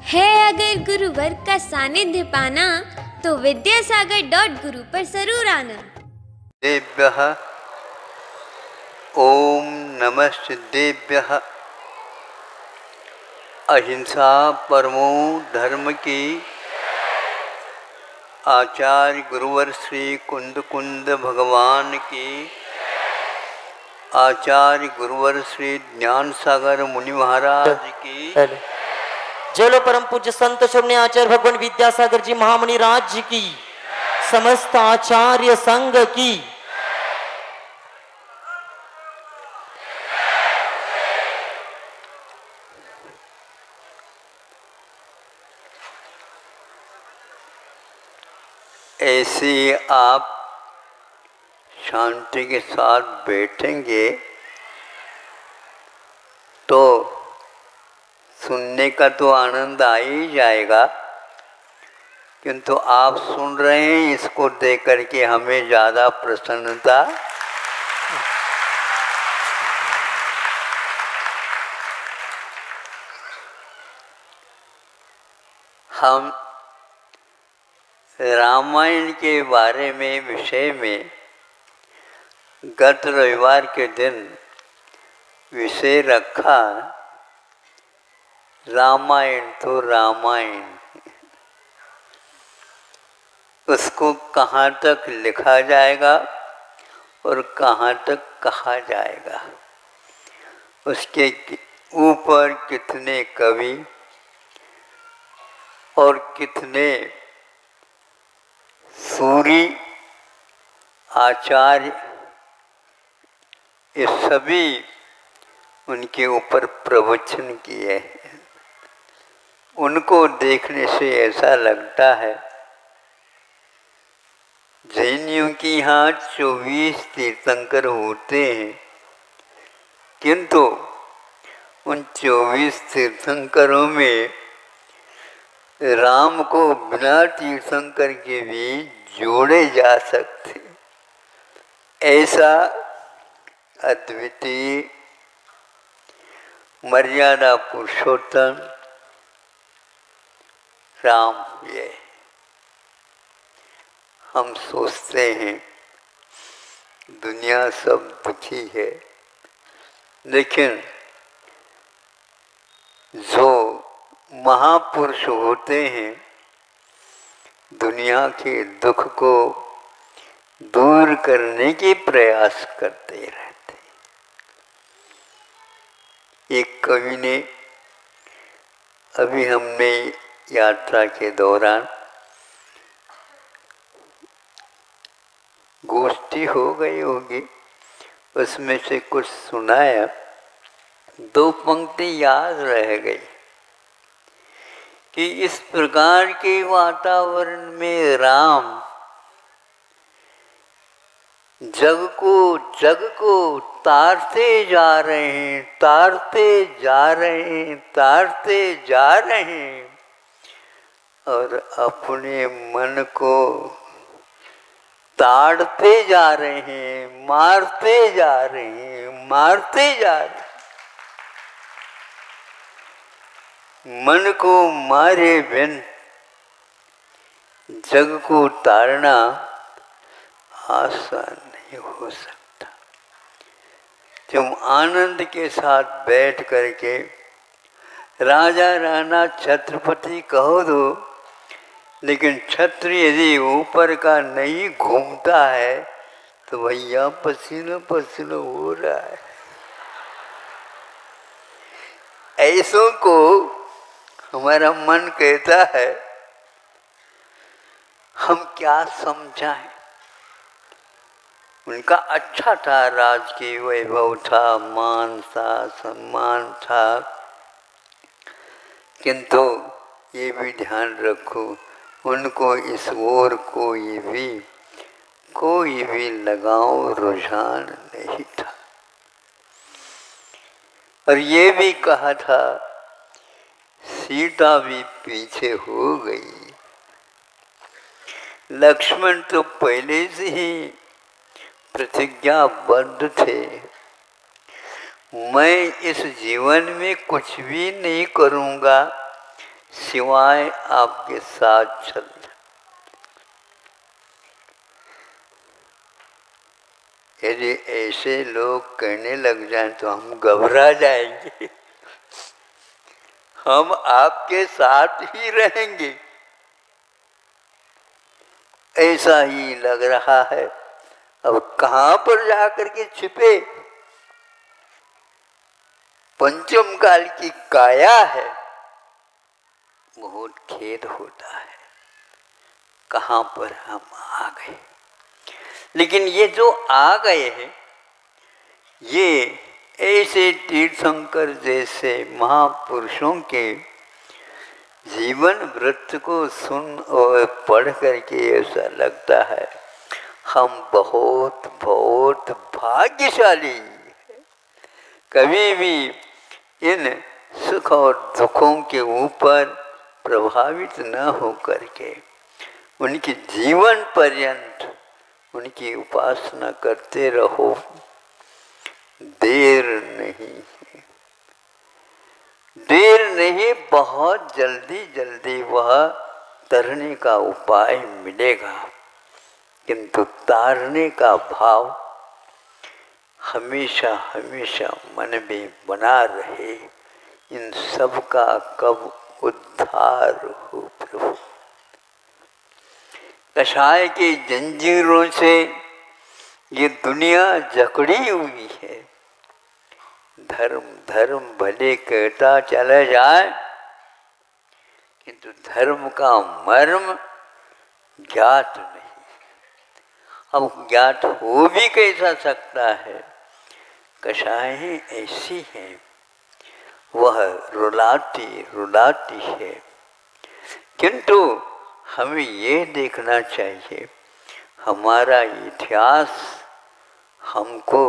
है अगर गुरुवर का सानिध्य पाना तो विद्यासागर.गुरु पर जरूर आना। देभ्यः ओम नमः सिद्धेभ्यः। अहिंसा परमो धर्म की आचार्य गुरुवर श्री कुंद कुंद भगवान की, आचार्य गुरुवर श्री ज्ञान सागर मुनि महाराज की, जय परम पूज्य संत शून्य आचार्य भगवान विद्यासागर जी महामुनि राज जी की, समस्त आचार्य संघ की। ऐसे आप शांति के साथ बैठेंगे तो सुनने का तो आनंद आ ही जाएगा, किंतु आप सुन रहे हैं इसको देख करके हमें ज़्यादा प्रसन्नता हम रामायण के बारे में विषय में गत रविवार के दिन विषय रखा, रामायण तो रामायण, उसको कहाँ तक लिखा जाएगा और कहाँ तक कहा जाएगा, उसके ऊपर कितने कवि और कितने सूरी आचार्य, ये सभी उनके ऊपर प्रवचन किए हैं। उनको देखने से ऐसा लगता है जैनियों के यहाँ 24 तीर्थंकर होते हैं, किंतु उन 24 तीर्थंकरों में राम को बिना तीर्थंकर के भी जोड़े जा सकते, ऐसा अद्वितीय मर्यादा पुरुषोत्तम राम ये। हम सोचते हैं दुनिया सब दुखी है, लेकिन जो महापुरुष होते हैं दुनिया के दुख को दूर करने के प्रयास करते रहते हैं। एक कवि ने, अभी हमने यात्रा के दौरान गोष्ठी हो गई होगी, उसमें से कुछ सुनाया, 2 पंक्ति याद रह गई कि इस प्रकार के वातावरण में राम जग को तारते जा रहे हैं, तारते जा रहे हैं, तारते जा रहे हैं, और अपने मन को ताड़ते जा रहे हैं, मारते जा रहे हैं, मारते जा रहे हैं। मन को मारे बिन जग को तारना आसान नहीं हो सकता। तुम आनंद के साथ बैठ करके राजा राणा छत्रपति कहो दो, लेकिन छत्र यदि ऊपर का नहीं घूमता है तो भैया पसीना पसीना हो रहा है। ऐसों को हमारा मन कहता है हम क्या समझाएं। उनका अच्छा था, राजकीय वैभव था, मान था, सम्मान था, किंतु ये भी ध्यान रखो उनको इस ओर कोई भी लगाव रुझान नहीं था। और ये भी कहा था सीता भी पीछे हो गई, लक्ष्मण तो पहले से ही प्रतिज्ञाबद्ध थे, मैं इस जीवन में कुछ भी नहीं करूँगा, सिवाय आपके साथ चलना। यदि ऐसे लोग कहने लग जाएं तो हम घबरा जाएंगे। हम आपके साथ ही रहेंगे, ऐसा ही लग रहा है। अब कहाँ पर जाकर के छिपे? पंचम काल की काया है। बहुत खेद होता है कहाँ पर हम आ गए। लेकिन ये जो आ गए हैं, ये ऐसे तीर्थंकर जैसे महापुरुषों के जीवन वृत्त को सुन और पढ़ करके ऐसा लगता है हम बहुत बहुत भाग्यशाली हैं। कभी भी इन सुख और दुखों के ऊपर प्रभावित न हो करके उनके जीवन पर्यंत उनकी उपासना करते रहो। देर नहीं है, देर नहीं, बहुत जल्दी जल्दी वह तरने का उपाय मिलेगा। किंतु तारने का भाव हमेशा हमेशा मन में बना रहे। इन सब का कब उद्धार हो प्रभु। कषाय की जंजीरों से ये दुनिया जकड़ी हुई है। धर्म धर्म भले कहता चला जाए, किंतु धर्म का मर्म ज्ञात नहीं। अब ज्ञात हो भी कैसा सकता है? कषायें ऐसी हैं, वह रुलाती रुलाती है। किंतु हमें ये देखना चाहिए, हमारा इतिहास हमको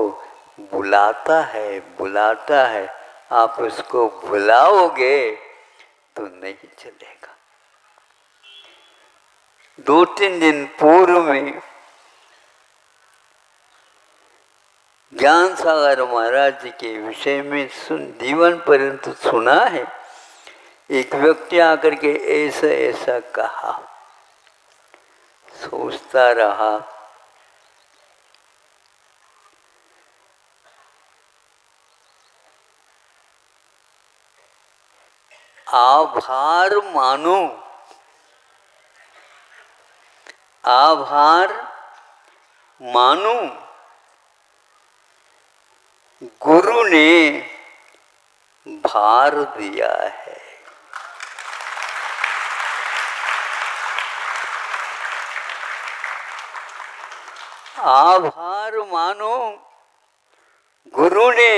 बुलाता है, बुलाता है। आप उसको बुलाओगे तो नहीं चलेगा। 2-3 दिन पूर्व में ज्ञान सागर महाराज जी के विषय में जीवन पर्यंत सुना है। एक व्यक्ति आकर के ऐसा ऐसा कहा, सोचता रहा। आभार मानो, आभार मानो, गुरु ने भार दिया है। आभार मानो, गुरु ने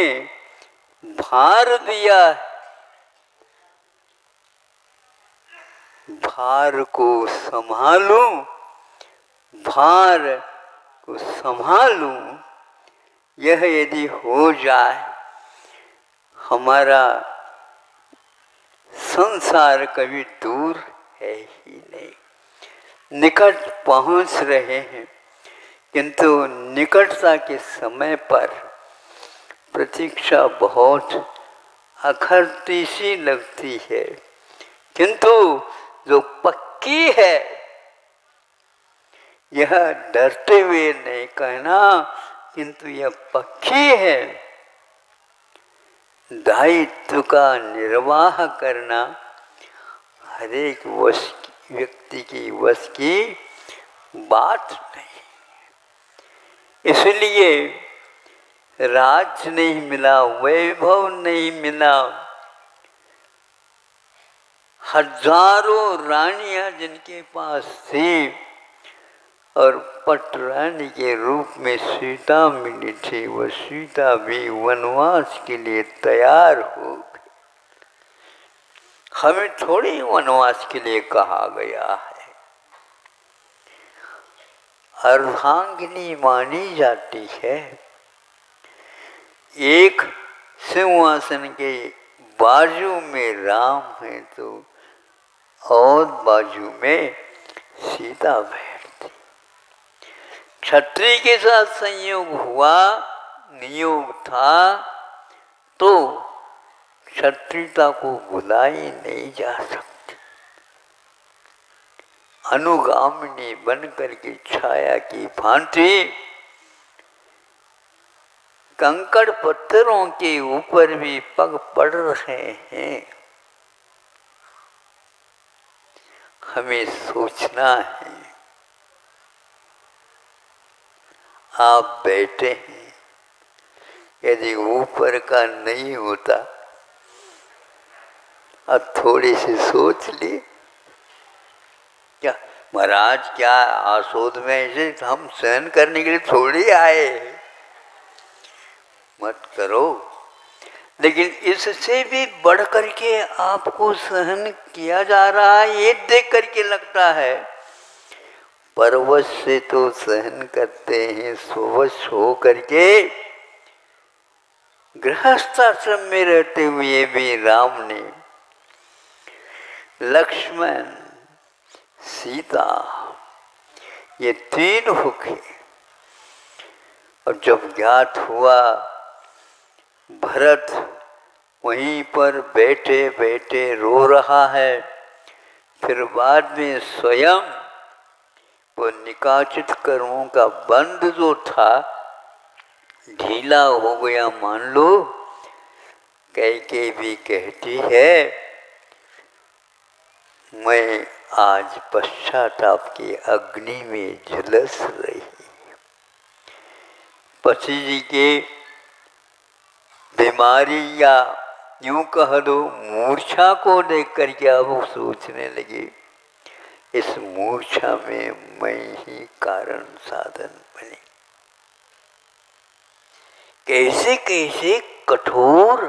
भार दिया है। भार को संभालूं, भार को संभालूं, यह यदि हो जाए, हमारा संसार कभी दूर है ही नहीं। निकट पहुंच रहे हैं, किंतु निकटता के समय पर प्रतीक्षा बहुत अखरती सी लगती है। किंतु जो पक्की है, यह डरते हुए नहीं कहना, किंतु यह पक्की है। दायित्व का निर्वाह करना हर एक व्यक्ति की वश की बात नहीं। इसलिए राज नहीं मिला, वैभव नहीं मिला। हजारों रानियां जिनके पास थी और पटरानी के रूप में सीता मिली थी, वह सीता भी वनवास के लिए तैयार हो गई। हमें थोड़ी वनवास के लिए कहा गया है। अर्धांगिनी मानी जाती है। एक सिंहासन के बाजू में राम है तो और बाजू में सीता बैठती। क्षत्रिय के साथ संयोग हुआ, नियोग था, तो क्षत्रियता को भुलाई नहीं जा सकती। अनुगामिनी बन करके छाया की भांति कंकड़ पत्थरों के ऊपर भी पग पड़ रहे हैं। हमें सोचना है। आप बैठे हैं, यदि ऊपर का नहीं होता, अब थोड़ी सी सोच ली। क्या महाराज, क्या आसोद में ऐसे हम सहन करने के लिए थोड़ी आए, मत करो। लेकिन इससे भी बढ़ करके आपको सहन किया जा रहा है, ये देख करके लगता है परवश से तो सहन करते हैं, स्ववश हो करके। गृहस्थ आश्रम में रहते हुए भी राम ने लक्ष्मण, सीता, ये तीन होके, और जब ज्ञात हुआ भरत वहीं पर बैठे बैठे रो रहा है, फिर बाद में स्वयं वो निकाचित कर्मों का बंध जो था ढीला हो गया, मान लो। कैके भी कहती है, मैं आज पश्चाताप की अग्नि में झुलस रही। पति जी के बीमारी या यूं कह दो मूर्छा को देख करके अब वो सोचने लगी, इस मूर्छा में मैं ही कारण साधन बनी। कैसे कैसे कठोर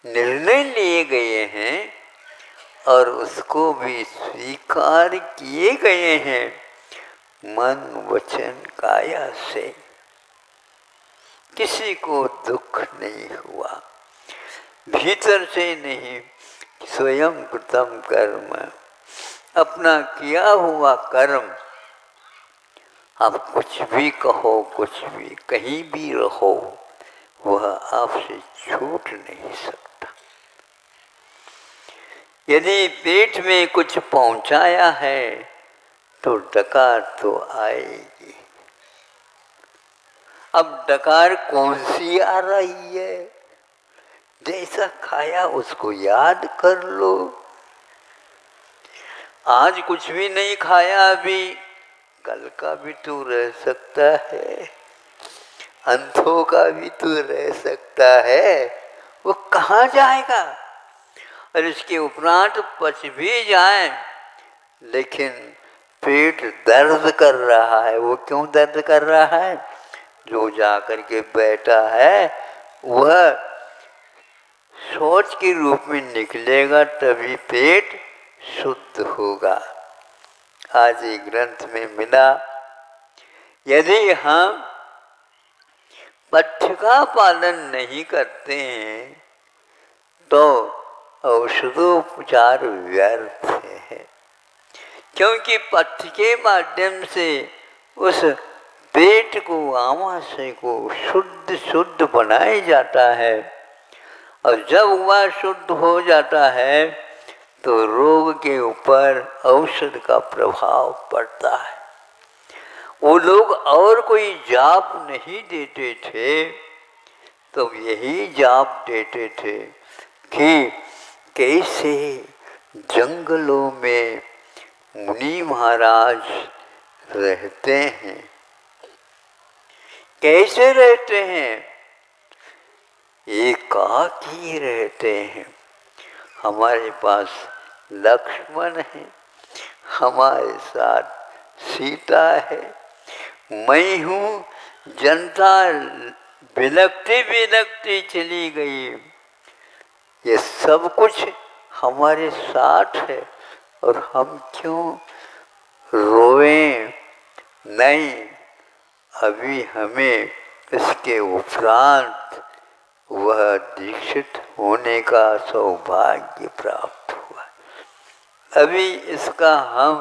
निर्णय लिए गए हैं और उसको भी स्वीकार किए गए हैं मन वचन काया से। किसी को दुख नहीं हुआ, भीतर से नहीं, स्वयं कृतम कर्म, अपना किया हुआ कर्म। आप कुछ भी कहो, कुछ भी कहीं भी रहो, वह आपसे छूट नहीं सकता। यदि पेट में कुछ पहुंचाया है तो डकार तो आएगी। अब डकार कौन सी आ रही है? जैसा खाया उसको याद कर लो। आज कुछ भी नहीं खाया, अभी कल का भी तो रह सकता है, अंधों का भी तो रह सकता है। वो कहाँ जाएगा? और इसके उपरांत पच भी जाए, लेकिन पेट दर्द कर रहा है। वो क्यों दर्द कर रहा है? जो जा कर के बैठा है वह शौच के रूप में निकलेगा, तभी पेट शुद्ध होगा। आज एक ग्रंथ में मिला, यदि हम पथ्य का पालन नहीं करते हैं तो औषधोपचार व्यर्थ है। क्योंकि पथ्य के माध्यम से उस पेट को, आमाशय को शुद्ध शुद्ध बनाया जाता है, और जब वह शुद्ध हो जाता है तो रोग के ऊपर औषध का प्रभाव पड़ता है। वो लोग और कोई जाप नहीं देते थे, तो यही जाप देते थे कि कैसे जंगलों में मुनि महाराज रहते हैं। कैसे रहते हैं? एकाकी रहते हैं। हमारे पास लक्ष्मण है, हमारे साथ सीता है, मैं हूँ, जनता बिलखती बिलखती चली गई। ये सब कुछ हमारे साथ है और हम क्यों रोएं? नहीं, अभी हमें इसके उपरांत वह दीक्षित होने का सौभाग्य प्राप्त हुआ। अभी इसका हम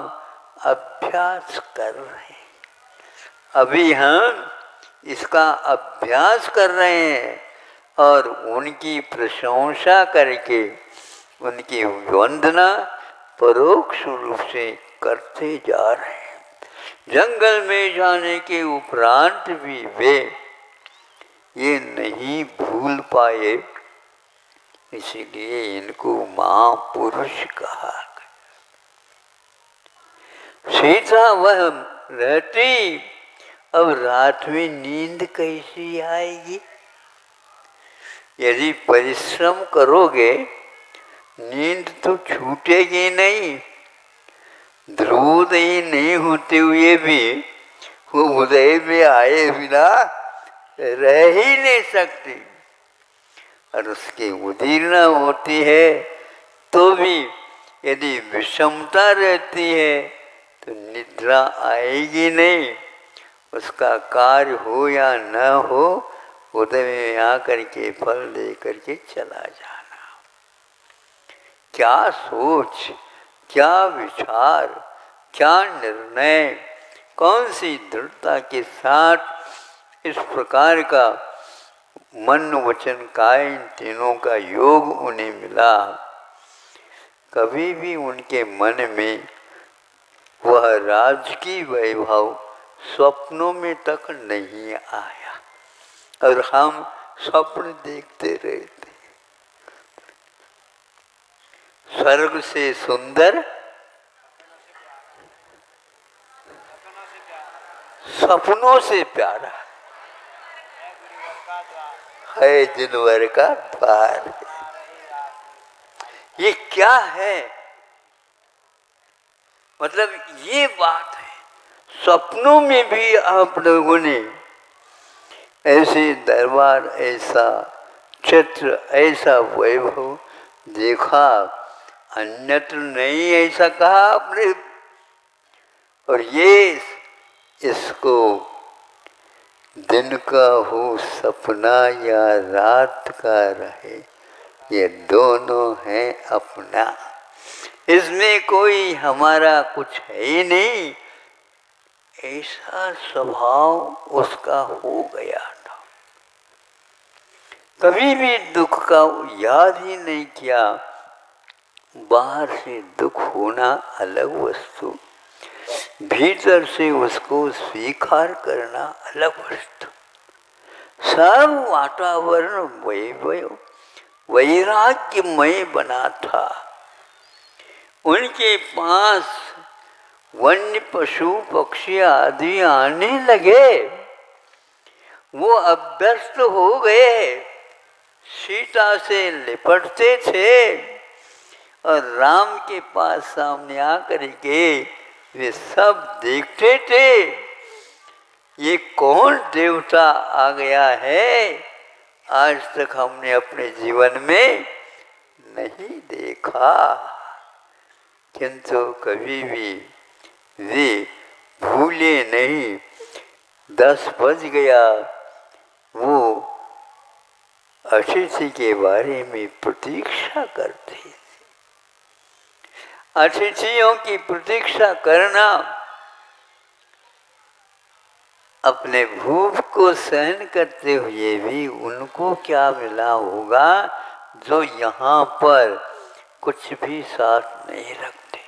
अभ्यास कर रहे हैं। अभी हम इसका अभ्यास कर रहे हैं और उनकी प्रशंसा करके उनकी वंदना परोक्ष रूप से करते जा रहे हैं। जंगल में जाने के उपरांत भी वे ये नहीं भूल पाए, इसीलिए इनको महापुरुष कहा गया। सीता वह रहती, अब रात में नींद कैसी आएगी? यदि परिश्रम करोगे नींद तो छूटेगी नहीं। ध्रुवोदय नहीं होते हुए भी वो उदय में आए बिना रह ही नहीं सकती, और उसकी उदीर्णा होती है तो भी यदि विषमता रहती है तो निद्रा आएगी नहीं। उसका कार्य हो या न हो, उदय में आकर के फल दे करके चला जाना। क्या सोच, क्या विचार, क्या निर्णय, कौन सी दृढ़ता के साथ इस प्रकार का मन वचन काया इन तीनों का योग उन्हें मिला। कभी भी उनके मन में वह राजकीय वैभव स्वप्नों में तक नहीं आया, और हम स्वप्न देखते रहते। स्वर्ग से सुंदर सपनों से प्यारा है जिनवर का द्वार। ये क्या है? मतलब ये बात है, सपनों में भी आप लोगों ने ऐसे दरबार, ऐसा चित्र, ऐसा वैभव देखा, अन्यत्र नहीं ऐसा कहा आपने। और ये इसको दिन का हो सपना या रात का रहे, ये दोनों हैं अपना। इसमें कोई हमारा कुछ है ही नहीं। ऐसा स्वभाव उसका हो गया था, कभी भी दुख का याद ही नहीं किया। बाहर से दुख होना अलग वस्तु, भीतर से उसको स्वीकार करना अलग वस्तु। सब वातावरण वैराग्यमय बना था। उनके पास वन्य पशु पक्षी आदि आने लगे, वो अभ्यस्त हो गए, सीता से लिपटते थे, और राम के पास सामने आकर के वे सब देखते थे, ये कौन देवता आ गया है, आज तक हमने अपने जीवन में नहीं देखा। किंतु कभी भी वे भूले नहीं। 10 बज गया, वो अतिथि के बारे में प्रतीक्षा करते थे। अतिथियों की प्रतीक्षा करना, अपने भूख को सहन करते हुए भी उनको क्या मिला होगा जो यहाँ पर कुछ भी साथ नहीं रखते।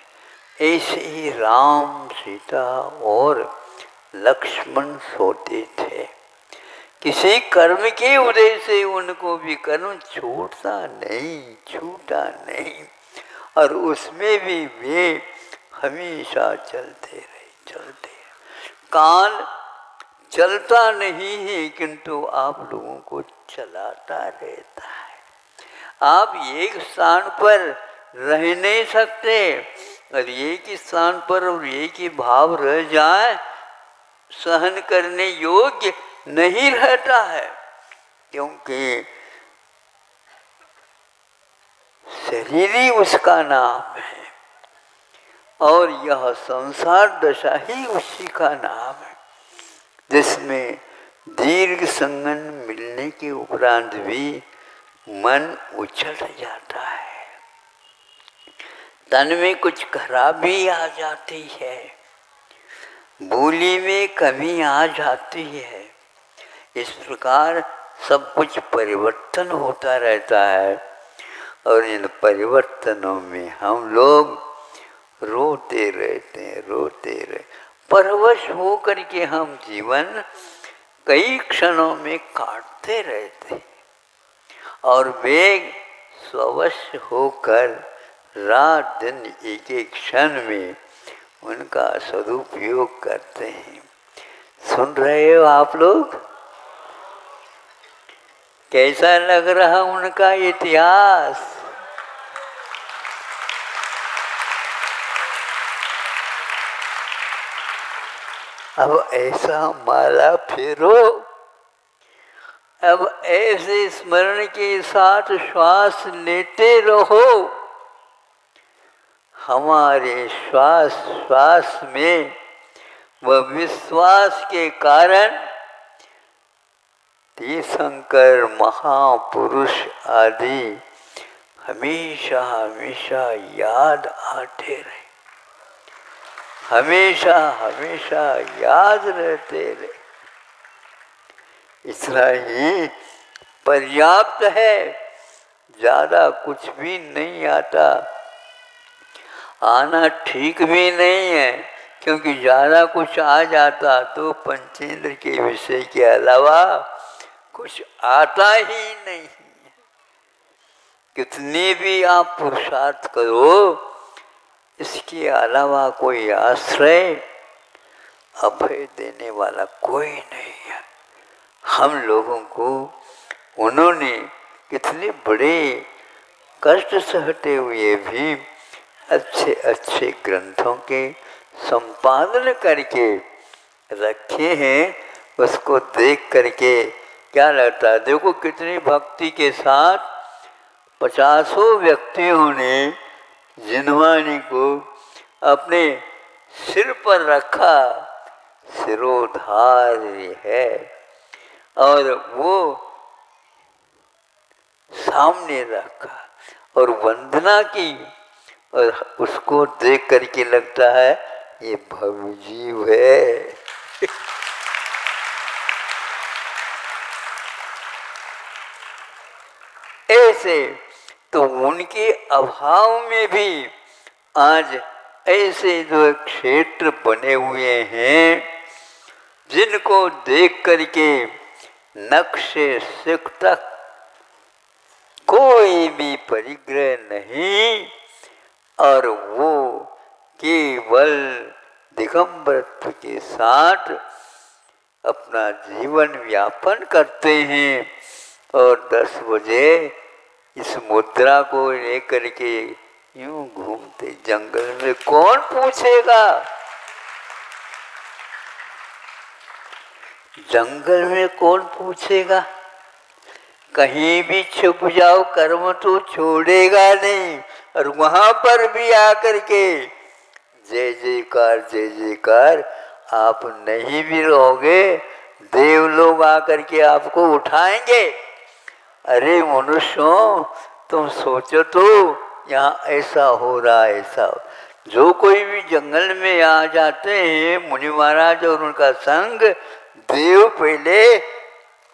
ऐसे ही राम, सीता और लक्ष्मण सोते थे। किसी कर्म के उदय से उनको भी कर्म छूटा नहीं, और उसमें भी वे हमेशा चलते रहे। काल चलता नहीं है, किंतु आप लोगों को चलाता रहता है। आप एक स्थान पर रह नहीं सकते, और एक ही स्थान पर और एक ही भाव रह जाए, सहन करने योग्य नहीं रहता है। क्योंकि शरीर ही उसका नाम है, और यह संसार दशा ही उसी का नाम है, जिसमें दीर्घ संगन मिलने के उपरांत भी मन उछल जाता है, तन में कुछ खराबी आ जाती है, बोली में कमी आ जाती है। इस प्रकार सब कुछ परिवर्तन होता रहता है, और इन परिवर्तनों में हम लोग रोते रहते हैं, रोते रहे, परवश हो करके हम जीवन कई क्षणों में काटते रहते हैं और वे स्ववश होकर रात दिन एक एक क्षण में उनका सदुपयोग करते हैं। सुन रहे हो आप लोग? कैसा लग रहा उनका इतिहास? अब ऐसा माला फेरो, अब ऐसे स्मरण के साथ श्वास लेते रहो। हमारे श्वास श्वास में वह विश्वास के कारण तीर्थंकर महापुरुष आदि हमेशा हमेशा याद आते रहे, हमेशा हमेशा याद रहते रहे। इतना ही पर्याप्त है, ज़्यादा कुछ भी नहीं आता। आना ठीक भी नहीं है, क्योंकि ज़्यादा कुछ आ जाता तो पंचेंद्र के विषय के अलावा कुछ आता ही नहीं। कितने भी आप पुरुषार्थ करो, इसके अलावा कोई आश्रय अभय देने वाला कोई नहीं है। हम लोगों को उन्होंने कितने बड़े कष्ट सहते हुए भी अच्छे अच्छे ग्रंथों के संपादन करके रखे हैं। उसको देख करके क्या लगता है? देखो कितनी भक्ति के साथ 50 व्यक्तियों ने जिनवानी को अपने सिर पर रखा, सिरोधार है, और वो सामने रखा और वंदना की, और उसको देख करके लगता है ये भव्य जीव है। ऐसे तो उनके अभाव में भी आज ऐसे जो क्षेत्र बने हुए हैं, जिनको देख करके नक्शे सिख तक कोई भी परिग्रह नहीं, और वो केवल दिगंबरत्व के साथ अपना जीवन व्यापन करते हैं। और 10 बजे इस मुद्रा को लेकर के यूं घूमते जंगल में, कौन पूछेगा? जंगल में कौन पूछेगा? कहीं भी छुप जाओ, कर्म तो छोड़ेगा नहीं। और वहां पर भी आकर के जय जयकार जय जयकार, आप नहीं भी रहोगे, देव लोग आकर के आपको उठाएंगे। अरे मनुष्यों, तुम सोचो तो यहाँ ऐसा हो रहा, ऐसा हो। जो कोई भी जंगल में आ जाते हैं मुनि महाराज और उनका संग, देव पहले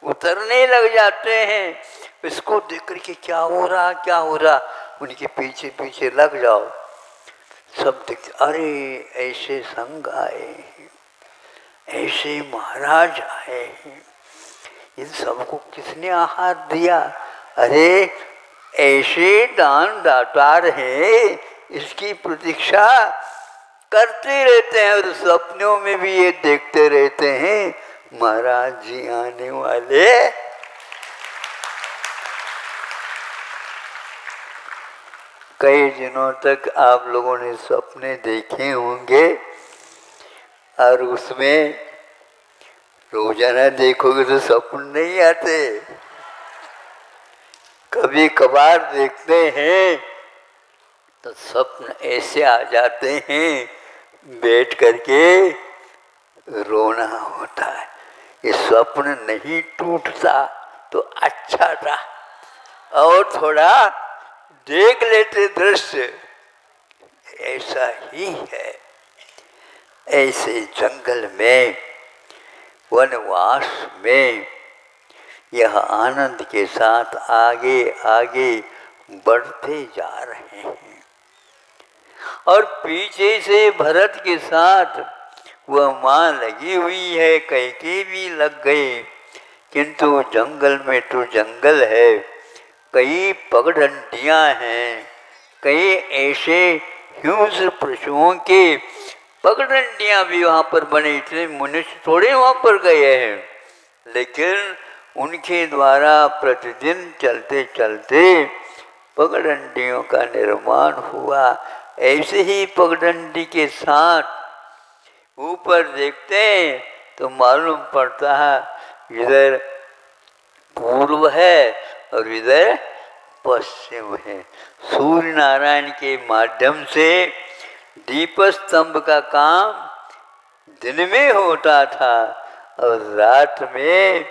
उतरने लग जाते हैं। इसको देख करके क्या हो रहा, क्या हो रहा, उनके पीछे पीछे लग जाओ। सब देखते, अरे ऐसे संग आए हैं, ऐसे महाराज आए हैं, इन सबको किसने आहार दिया? अरे ऐसे दान दातार हैं, इसकी प्रतीक्षा करते रहते हैं और सपनों में भी ये देखते रहते हैं महाराज जी आने वाले। कई दिनों तक आप लोगों ने सपने देखे होंगे, और उसमें रोजाना देखोगे तो सपने नहीं आते, कभी कभार देखते हैं तो स्वप्न ऐसे आ जाते हैं, बैठ करके रोना होता है। ये स्वप्न नहीं टूटता तो अच्छा था, और थोड़ा देख लेते दृश्य। ऐसा ही है, ऐसे जंगल में, वनवास में यह आनंद के साथ आगे आगे बढ़ते जा रहे हैं। और पीछे से भरत के साथ वह माँ लगी हुई है, कैकेयी भी लग गई। किंतु जंगल में तो जंगल है, कई पगडंडियाँ हैं, कई ऐसे हिंस्र पशुओं के पगडंडियाँ भी वहाँ पर बने। इतने मनुष्य थोड़े वहाँ पर गए हैं, लेकिन उनके द्वारा प्रतिदिन चलते चलते पगडंडियों का निर्माण हुआ। ऐसे ही पगडंडी के साथ ऊपर देखते हैं तो मालूम पड़ता है इधर पूर्व है और इधर पश्चिम है। सूर्य नारायण के माध्यम से दीप स्तंभ का काम दिन में होता था और रात में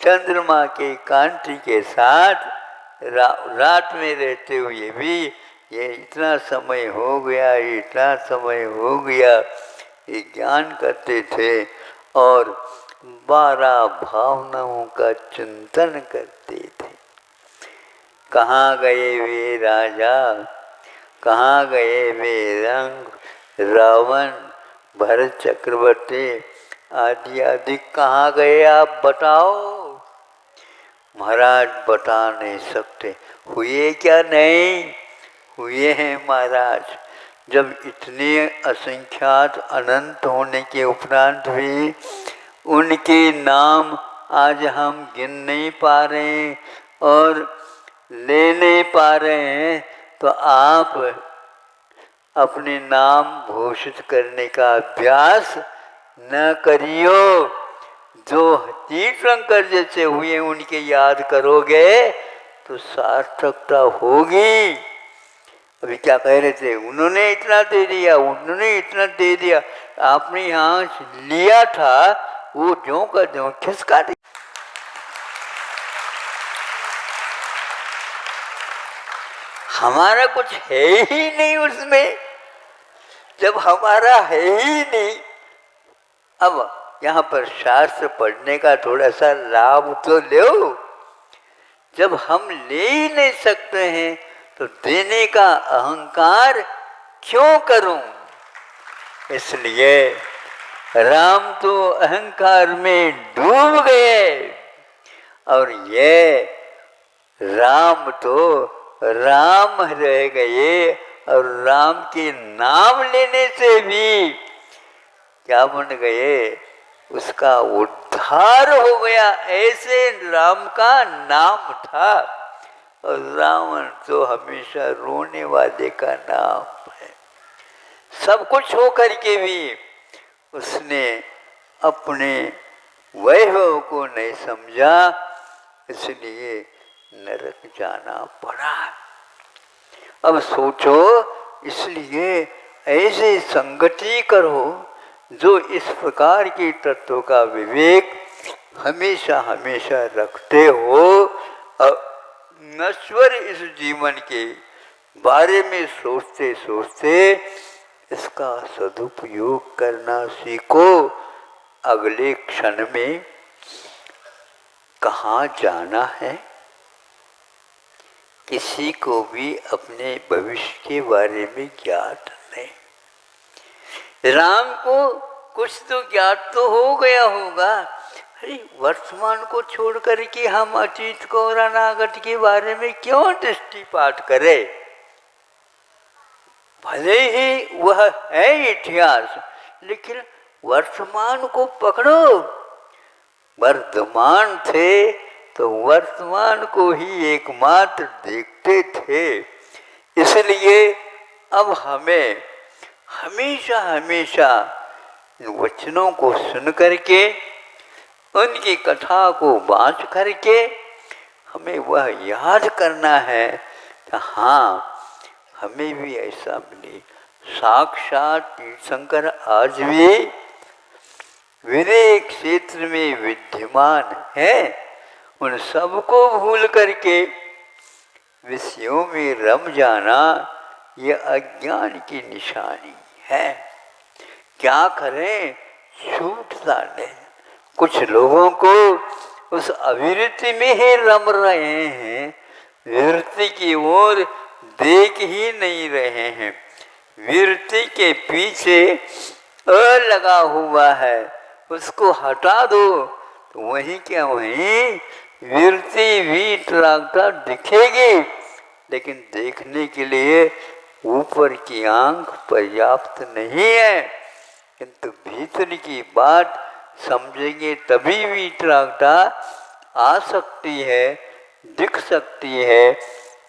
चंद्रमा के कांति के साथ रात में रहते हुए भी ये इतना समय हो गया, इतना समय हो गया, ये ज्ञान करते थे और 12 भावनाओं का चिंतन करते थे। कहाँ गए वे राजा, कहाँ गए वे रंग, रावण, भरत चक्रवर्ती आदि आदि कहाँ गए आप बताओ? महाराज बता नहीं सकते। हुए क्या नहीं हुए हैं महाराज। जब इतने असंख्यात अनंत होने के उपरांत भी उनके नाम आज हम गिन नहीं पा रहे हैं और ले नहीं पा रहे हैं, तो आप अपने नाम घोषित करने का अभ्यास न करियो। जो तीर्थंकर जैसे हुए उनके याद करोगे तो सार्थकता होगी। अभी क्या कह रहे थे, उन्होंने इतना दे दिया, उन्होंने इतना दे दिया, आपने यहाँ लिया था वो ज्यों का ज्यों खिसका दिया। हमारा कुछ है ही नहीं उसमें। जब हमारा है ही नहीं, अब यहाँ पर शास्त्र पढ़ने का थोड़ा सा लाभ तो लो। जब हम ले ही नहीं सकते हैं तो देने का अहंकार क्यों करूं? इसलिए राम तो अहंकार में डूब गए और ये राम तो राम रह गए और राम के नाम लेने से भी क्या बन गए, उसका उद्धार हो गया। ऐसे राम का नाम था और रावण तो हमेशा रोने वाले का नाम है। सब कुछ हो करके भी उसने अपने वैभव को नहीं समझा, इसलिए नरक जाना पड़ा। अब सोचो, इसलिए ऐसे संगति करो जो इस प्रकार के तत्व का विवेक हमेशा हमेशा रखते हो और नश्वर इस जीवन के बारे में सोचते सोचते इसका सदुपयोग करना सीखो। अगले क्षण में कहाँ जाना है किसी को भी अपने भविष्य के बारे में ज्ञात नहीं। राम को कुछ तो ज्ञात तो हो गया होगा, अरे वर्तमान को छोड़ करके हम अतीत को और अनागत के बारे में क्यों दृष्टिपात करें? भले ही वह है इतिहास, लेकिन वर्तमान को पकड़ो। वर्तमान थे तो वर्तमान को ही एकमात्र देखते थे। इसलिए अब हमें हमेशा हमेशा वचनों को सुन करके, उनकी कथा को बाँच करके हमें वह याद करना है कि हाँ, हमें भी ऐसा मिले। साक्षात तीर्थंकर आज भी विनय क्षेत्र में विद्यमान है। उन सबको भूल करके विषयों में रम जाना यह अज्ञान की निशानी है। क्या करें, छूटता नहीं। कुछ लोगों को उस अविरति में ही रम रहे हैं, विरति की ओर देख ही नहीं रहे हैं। विरति के पीछे अ लगा हुआ है, उसको हटा दो तो वहीं क्या वहीं विरति वीतरागता दिखेगी, लेकिन देखने के लिए ऊपर की आंख पर्याप्त नहीं है, किंतु भीतर की बात समझेंगे तभी वीतरागता आ सकती है, दिख सकती है,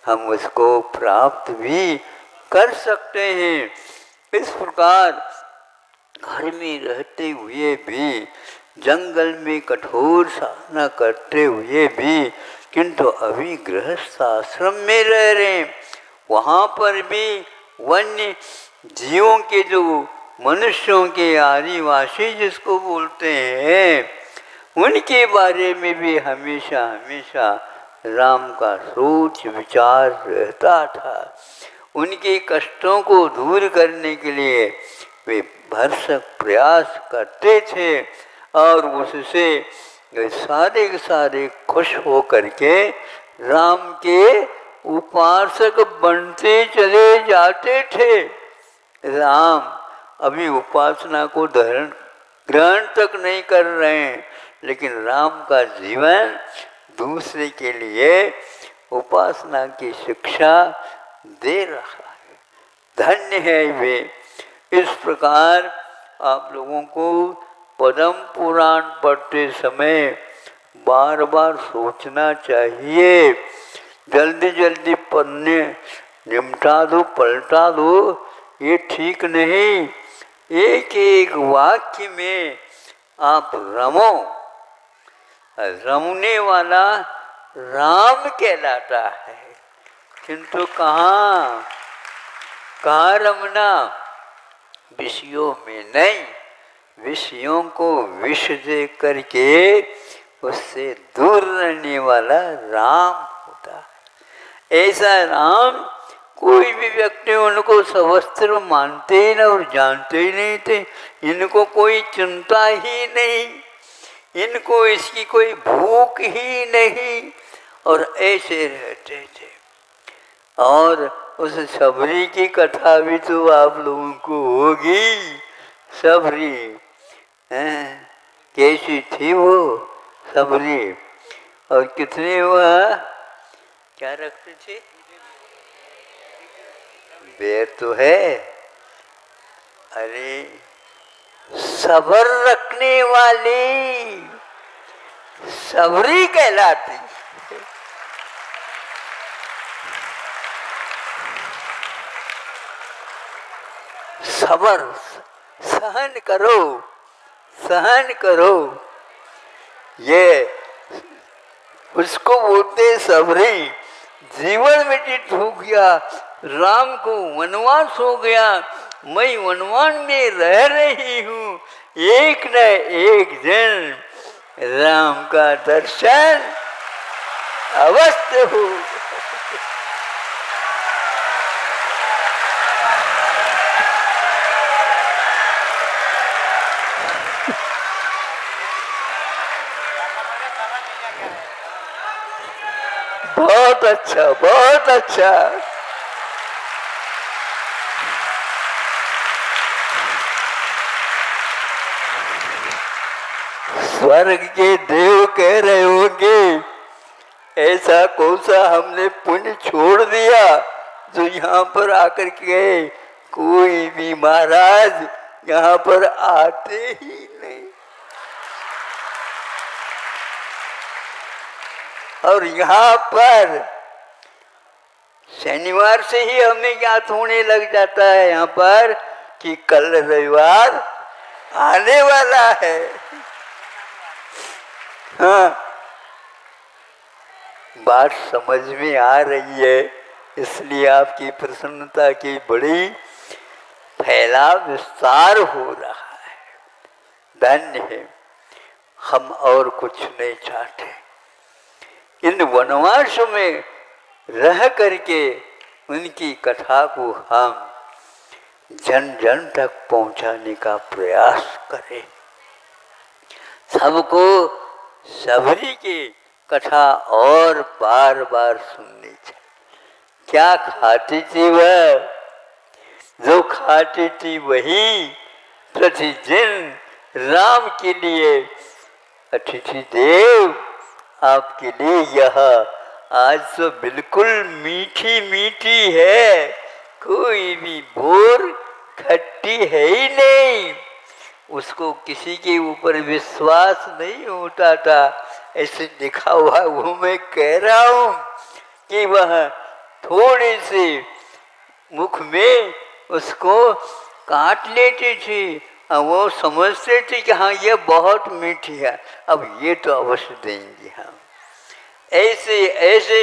हम उसको प्राप्त भी कर सकते हैं। इस प्रकार घर में रहते हुए भी, जंगल में कठोर साधना करते हुए भी, किंतु अभी गृहस्थ आश्रम में रह रहे हैं, वहाँ पर भी वन्य जीवों के जो मनुष्यों के आदिवासी जिसको बोलते हैं, उनके बारे में भी हमेशा हमेशा राम का सोच विचार रहता था। उनके कष्टों को दूर करने के लिए वे भरसक प्रयास करते थे और उससे वे सारे के सारे खुश हो करके राम के उपासक बनते चले जाते थे। राम अभी उपासना को ग्रहण तक नहीं कर रहे हैं, लेकिन राम का जीवन दूसरे के लिए उपासना की शिक्षा दे रहा है। धन्य है वे। इस प्रकार आप लोगों को पद्म पुराण पढ़ते समय बार बार सोचना चाहिए, जल्दी जल्दी पढ़ने निपटा दो पलटा दो, ये ठीक नहीं। एक एक वाक्य में आप रमो, रमने वाला राम कहलाता है, किंतु कहाँ रमना, विषयों में नहीं, विषयों को विष दे करके उससे दूर रहने वाला राम होता है। ऐसा राम कोई भी व्यक्ति उनको सवस्त्र मानते ही न और जानते ही नहीं थे, इनको कोई चिंता ही नहीं, इनको इसकी कोई भूख ही नहीं, और ऐसे रहते थे। और उस सबरी की कथा भी तो आप लोगों को होगी। सबरी कैसी थी वो सबरी, और कितने हुआ क्या रखते थे, बेर तो है, अरे सबर रखने वाली सबरी कहलाती। सबर, सहन करो, सहन करो, ये उसको बोलते सबरी। जीवन में चित हो गया, राम को वनवास हो गया, मैं वनवास में रह रही हूँ, एक न एक दिन राम का दर्शन अवश्य हो। बहुत अच्छा, बहुत अच्छा। स्वर्ग के देव कह रहे होंगे, ऐसा कौन सा हमने पुण्य छोड़ दिया जो यहाँ पर आकर के कोई भी महाराज यहाँ पर आते ही नहीं। और यहाँ पर शनिवार से ही हमें ज्ञात होने लग जाता है यहाँ पर कि कल रविवार आने वाला है। हाँ, बात समझ में आ रही है, इसलिए आपकी प्रसन्नता की बड़ी फैलाव विस्तार हो रहा है। धन्य है। हम और कुछ नहीं चाहते, इन वनवास में रह करके उनकी कथा को हम जन जन तक पहुंचाने का प्रयास करें। सबको सबरी की कथा और बार बार सुननी चाहिए। क्या खाती थी वह, जो खाती थी वही प्रतिदिन राम के लिए। अतिथि देव आपके लिए यह आज तो बिल्कुल मीठी मीठी है, कोई भी बोर खट्टी है ही नहीं। उसको किसी के ऊपर विश्वास नहीं होता था, ऐसे लिखा हुआ वो मैं कह रहा हूँ कि वह थोड़े से मुख में उसको काट लेते थे और वो समझते थे कि हाँ ये बहुत मीठी है, अब ये तो अवश्य देंगे हम। ऐसे ऐसे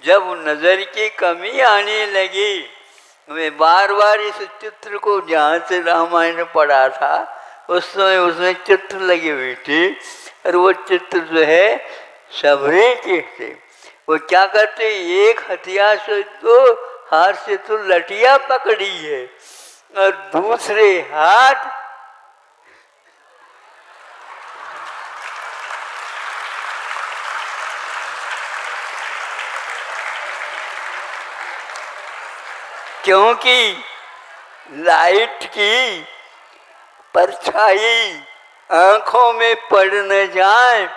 जब नज़र की कमी आने लगी, मैं बार बार इस चित्र को जहाँ से रामायण पढ़ा था उस समय उसमें चित्र लगी हुई थी, और वो चित्र जो है सबरे के थे। वो क्या करते, एक हथियार से तो हाथ से तो लठिया पकड़ी है और दूसरे हाथ क्योंकि लाइट की परछाई आंखों में पड़ न जाए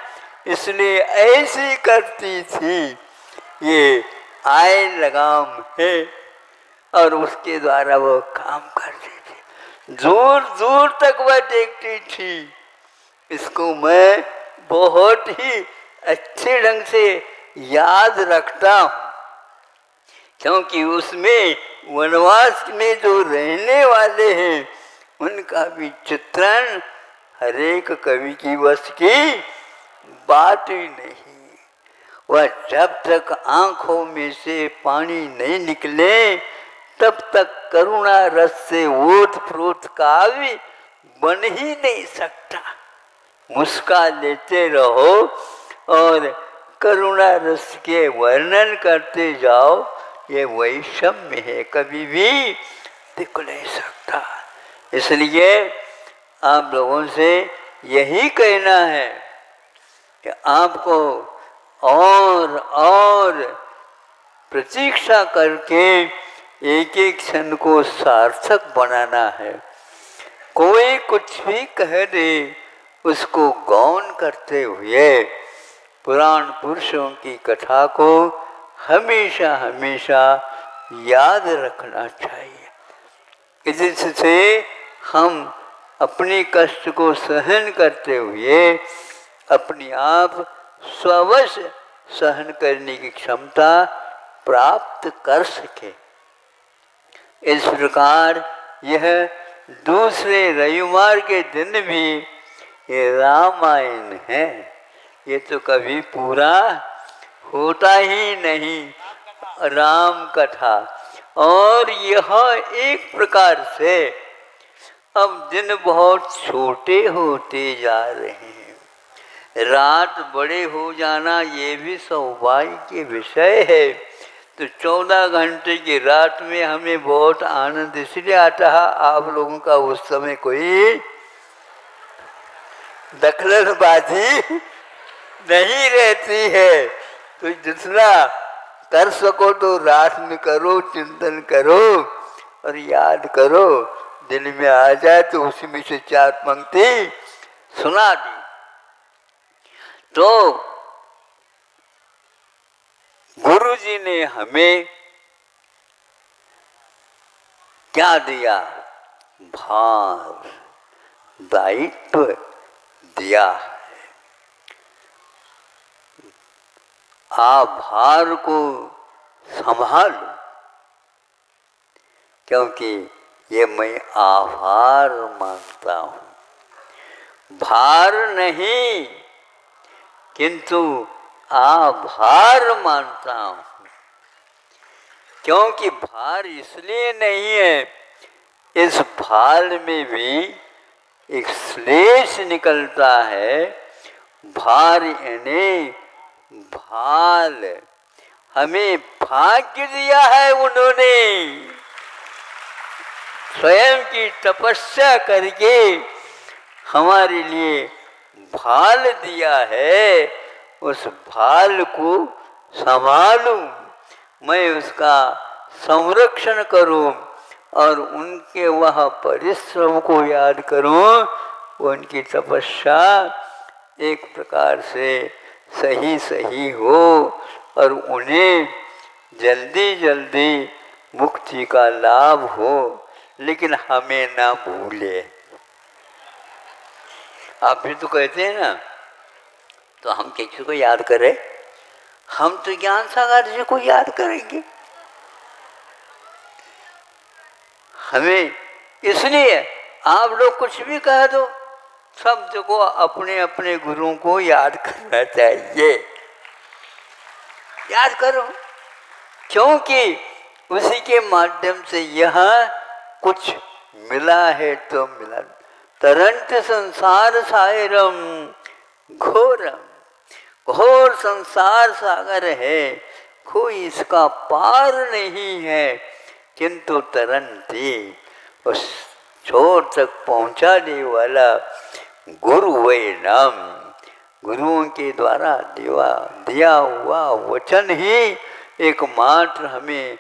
इसलिए ऐसी करती थी। ये आय लगाम है और उसके द्वारा वो काम करती थी, दूर दूर तक वह देखती थी। इसको मैं बहुत ही अच्छे ढंग से याद रखता हूँ, क्योंकि उसमें वनवास में जो रहने वाले हैं उनका भी चित्रण हर एक कवि की बस की बात ही नहीं। वह जब तक आंखों में से पानी नहीं निकले तब तक करुणा रस से ओत प्रोत काव्य बन ही नहीं सकता। मुस्का लेते रहो और करुणा रस के वर्णन करते जाओ, ये वैषम्य है, कभी भी दिख नहीं सकता। इसलिए आप लोगों से यही कहना है कि आपको और प्रतीक्षा करके एक एक क्षण को सार्थक बनाना है। कोई कुछ भी कह दे उसको गौन करते हुए पुराण पुरुषों की कथा को हमेशा हमेशा याद रखना चाहिए। जिससे हम अपने कष्ट को सहन करते हुए अपने आप स्ववश सहन करने की क्षमता प्राप्त कर सके। इस प्रकार यह दूसरे रविवार के दिन भी ये रामायण है, ये तो कभी पूरा होता ही नहीं, राम कथा। और यह एक प्रकार से अब दिन बहुत छोटे होते जा रहे हैं, रात बड़े हो जाना ये भी सौभाग्य के विषय है। तो 14 घंटे की रात में हमें बहुत आनंद इसलिए आता है, आप लोगों का उस समय कोई दखलंदाजी नहीं रहती है। तो जितना कर सको तो रात में करो, चिंतन करो और याद करो। दिल में आ जाए तो उसी में से 4 पंक्ति सुना दी। तो गुरु जी ने हमें क्या दिया? भार, दायित्व दिया है। आप भार को संभालो, क्योंकि ये मैं आभार मानता हूँ, भार नहीं किंतु आभार मानता हूँ। क्योंकि भार इसलिए नहीं है, इस भार में भी एक श्लेष निकलता है। भार यानी भाल, हमें भाग्य दिया है उन्होंने, स्वयं की तपस्या करके हमारे लिए भाल दिया है। उस भाल को संभालूं, मैं उसका संरक्षण करूं और उनके वह परिश्रम को याद करो, उनकी तपस्या एक प्रकार से सही सही हो और उन्हें जल्दी जल्दी मुक्ति का लाभ हो, लेकिन हमें ना भूले। आप भी तो कहते हैं ना, तो हम किसी को याद करें? हम तो ज्ञान सागर जी को याद करेंगे। हमें इसलिए आप लोग कुछ भी कह दो, शब्द को अपने अपने गुरुओं को याद करना चाहिए। याद करो, क्योंकि उसी के माध्यम से यह कुछ मिला है तो मिला। तरंत संसार सागरम घोरम, घोर संसार सागर है, कोई इसका पार नहीं है, किंतु तरंती उस छोर तक पहुंचाने वाला गुरु वही नाम। गुरुओं के द्वारा दिया हुआ वचन ही एकमात्र हमें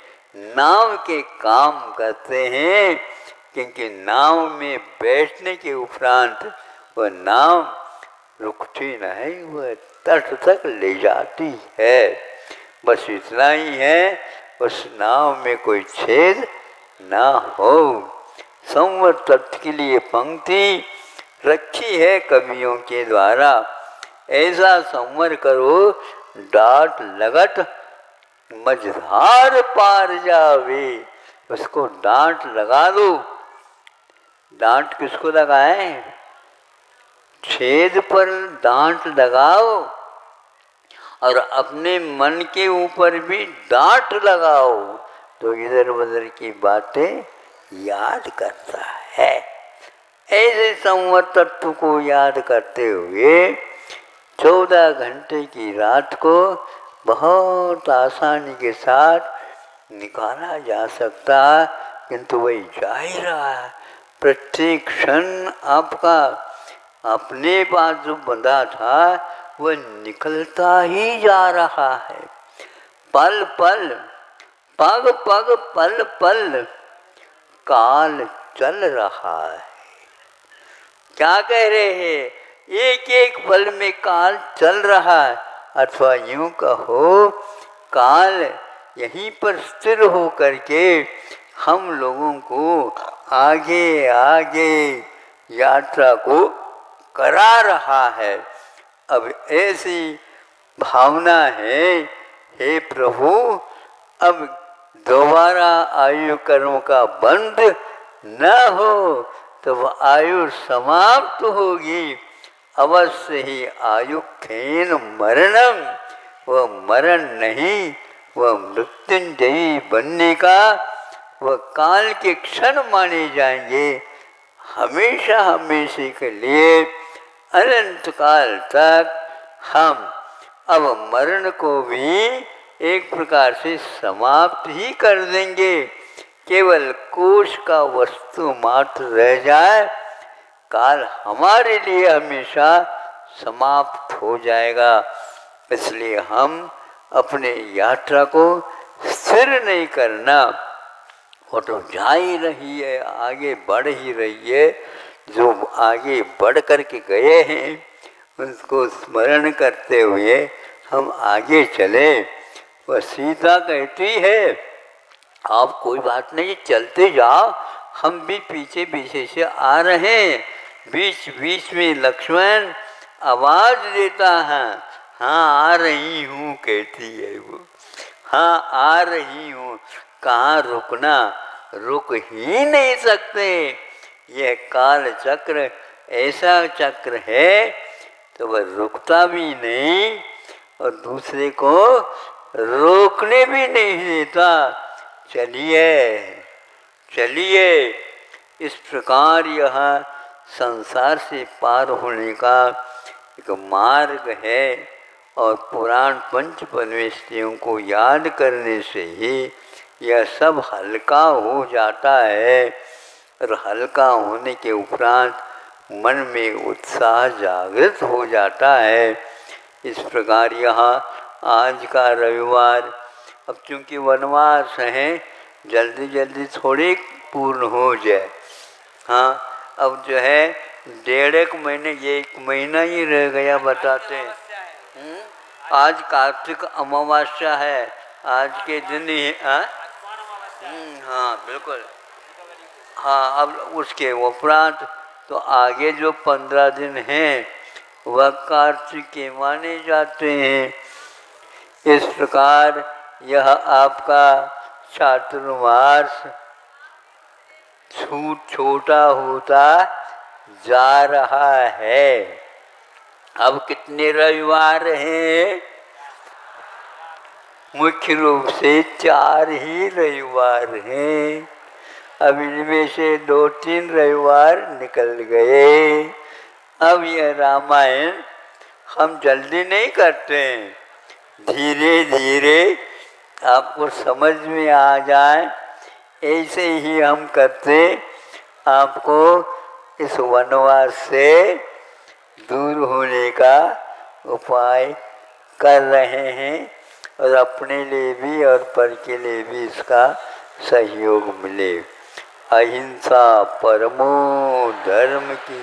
नाम के काम करते हैं, क्योंकि नाव में बैठने के उपरांत वह नाव रुकती नहीं, वह तट तक ले जाती है। बस इतना ही है, उस नाव में कोई छेद ना हो। संवर तत्व के लिए पंक्ति रखी है कवियों के द्वारा, ऐसा संवर करो डांट लगट मझधार पार जावे। उसको डांट लगा दो। डांट किसको लगाएं? छेद पर डांट लगाओ और अपने मन के ऊपर भी डांट लगाओ, तो इधर उधर की बातें याद करता है। ऐसे संवर तत्व को याद करते हुए 14 घंटे की रात को बहुत आसानी के साथ निकाला जा सकता, किंतु वही जा ही रहा है। प्रत्येक क्षण आपका अपने पास जो बंधा था वह निकलता ही जा रहा है। पल पल पग पग पल पल काल चल रहा है। क्या कह रहे हैं? एक एक पल में काल चल रहा है, अथवा यूं कहो काल यहीं पर स्थिर हो करके हम लोगों को आगे आगे यात्रा को करा रहा है। अब ऐसी भावना है, हे प्रभु, अब दोबारा आयु कर्म का बंध न हो तो वह आयु समाप्त होगी। अवश्य ही आयु खेन मरणम, वह मरण नहीं, वह मृत्युंजयी बनने का वह काल के क्षण माने जाएंगे। हमेशा हमेशा के लिए अनंत काल तक हम अब मरण को भी एक प्रकार से समाप्त ही कर देंगे। केवल कोश का वस्तु मात्र रह जाए, काल हमारे लिए हमेशा समाप्त हो जाएगा। इसलिए हम अपने यात्रा को स्थिर नहीं करना, वो तो जा ही रही है, आगे बढ़ ही रही है। जो आगे बढ़ करके गए हैं उसको स्मरण करते हुए हम आगे चले। वह सीता कहती है, आप कोई बात नहीं, चलते जाओ, हम भी पीछे पीछे से आ रहे हैं। बीच बीच में लक्ष्मण आवाज देता है, हाँ आ रही हूँ, कहती है वो, हाँ आ रही हूँ। कहाँ रुकना, रुक ही नहीं सकते। यह काल चक्र ऐसा चक्र है तो वह रुकता भी नहीं और दूसरे को रोकने भी नहीं देता। चलिए चलिए, इस प्रकार यह संसार से पार होने का एक मार्ग है और पुराण पंच परमेष्ठियों को याद करने से ही यह सब हल्का हो जाता है और हल्का होने के उपरांत मन में उत्साह जागृत हो जाता है। इस प्रकार यहाँ आज का रविवार, अब चूँकि वनवास है, जल्दी जल्दी थोड़ी पूर्ण हो जाए। हाँ, अब जो है 1.5 महीने, ये 1 महीना ही रह गया बताते हैं। आज कार्तिक अमावस्या है, आज के दिन ही। हाँ बिल्कुल। हाँ, अब उसके उपरांत तो आगे जो 15 दिन हैं वह कार्तिक के माने जाते हैं। इस प्रकार यह आपका चातुर्मास छोटा होता जा रहा है। अब कितने रविवार हैं? मुख्य रूप से 4 ही रविवार हैं। अब इनमें से 2-3 रविवार निकल गए। अब यह रामायण हम जल्दी नहीं करते हैं, धीरे धीरे आपको समझ में आ जाए ऐसे ही हम करते आपको इस वनवास से दूर होने का उपाय कर रहे हैं और अपने लिए भी और पर के लिए भी इसका सहयोग मिले। अहिंसा परमो धर्म की